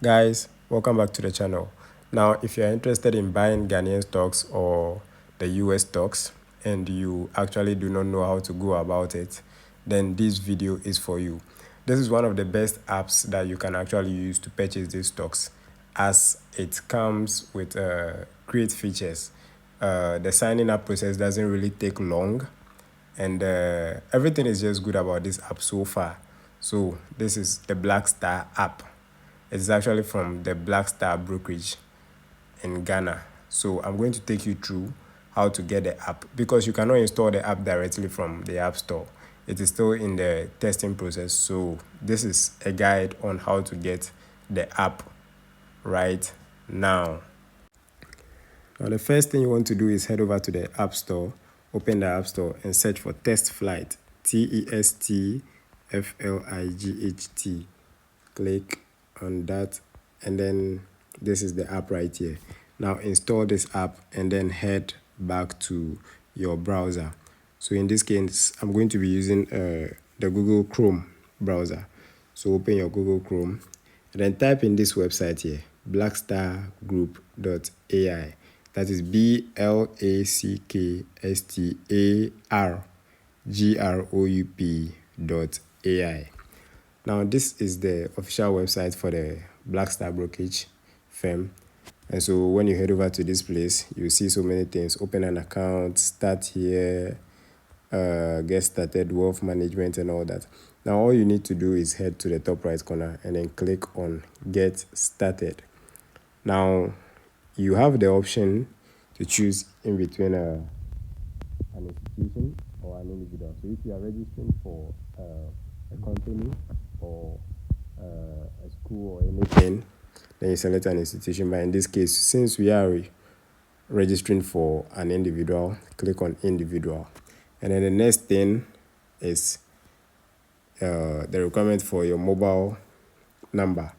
Guys, welcome back to the channel. Now, if you're interested in buying Ghanaian stocks or the US stocks and you actually do not know how to go about it, then this video is for you. This is one of the best apps that you can actually use to purchase these stocks, as it comes with great features. The signing up process doesn't really take long, and everything is just good about this app so far. So this is the BlackStar app. It's actually from the BlackStar brokerage in Ghana. So I'm going to take you through how to get the app, because you cannot install the app directly from the App Store. It is still in the testing process. So this is a guide on how to get the app right now. Now, the first thing you want to do is head over to the App Store, open the App Store, and search for TestFlight. TestFlight. Click on that, and then this is the app right here. Now, install this app and then head back to your browser. So in this case, I'm going to be using the Google Chrome browser. So open your Google Chrome and then type in this website here, blackstargroup.ai. That is BlackStarGroup.ai. Now, this is the official website for the BlackStar brokerage firm. And so when you head over to this place, you see so many things. Open an account, start here, get started, wealth management, and all that. Now, all you need to do is head to the top right corner and then click on Get Started. Now, you have the option to choose in between an institution or an individual. So if you are registering for a company or a school or anything, then you select an institution. But in this case, since we are registering for an individual, click on individual. And then the next thing is the requirement for your mobile number.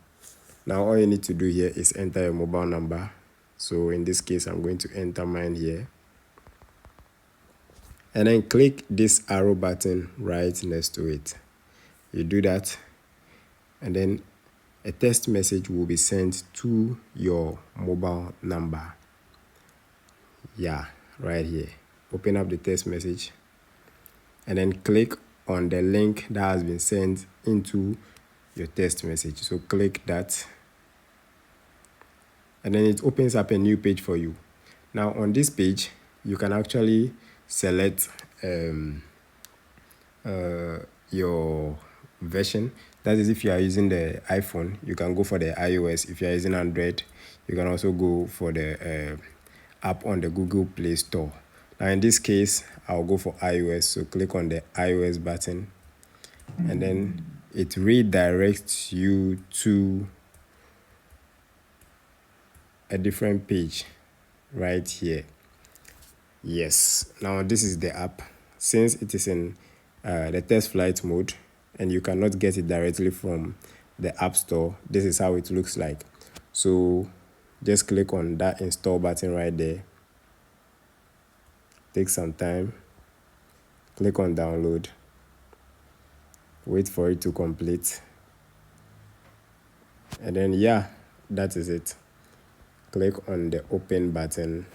Now, all you need to do here is enter your mobile number. So in this case, I'm going to enter mine here. And then click this arrow button right next to it. You do that, and then a text message will be sent to your mobile number. Yeah, right here. Open up the text message and then click on the link that has been sent into your text message. So click that, and then it opens up a new page for you. Now, on this page, you can actually select your version. That is, if you are using the iPhone, you can go for the iOS. If you are using Android, you can also go for the app on the Google Play Store. Now, in this case, I'll go for iOS. So click on the iOS button, and then it redirects you to a different page right here. Yes, now this is the app. Since it is in the test flight mode and you cannot get it directly from the App Store, this is how it looks like. So just click on that install button right there. Take some time. Click on download. Wait for it to complete. And then, yeah, that is it. Click on the open button.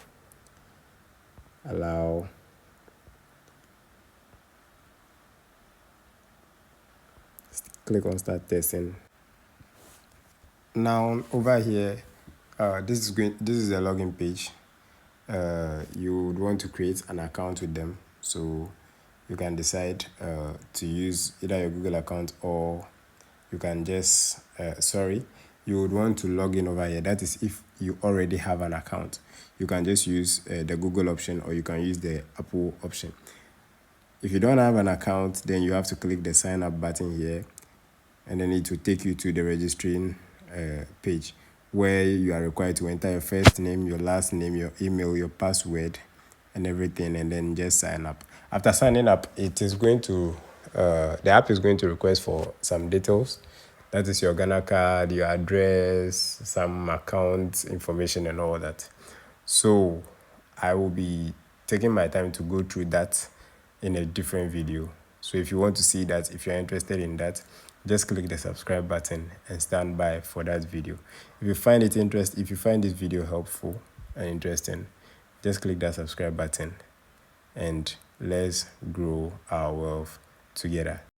Allow. Click on start testing. Now, over here, this is the login page. You would want to create an account with them, so you can decide to use either your Google account, or you can just you would want to log in over here. That is, if you already have an account, you can just use the Google option, or you can use the Apple option. If you don't have an account, then you have to click the sign up button here, and then it will take you to the registering page, where you are required to enter your first name, your last name, your email, your password, and everything, and then just sign up. After signing up, it is going to the app is going to request for some details. That is your Ghana card, your address, some account information, and all that. So I will be taking my time to go through that in a different video. So if you want to see that, if you're interested in that, just click the subscribe button and stand by for that video. If you find this video helpful and interesting, just click that subscribe button and let's grow our wealth together.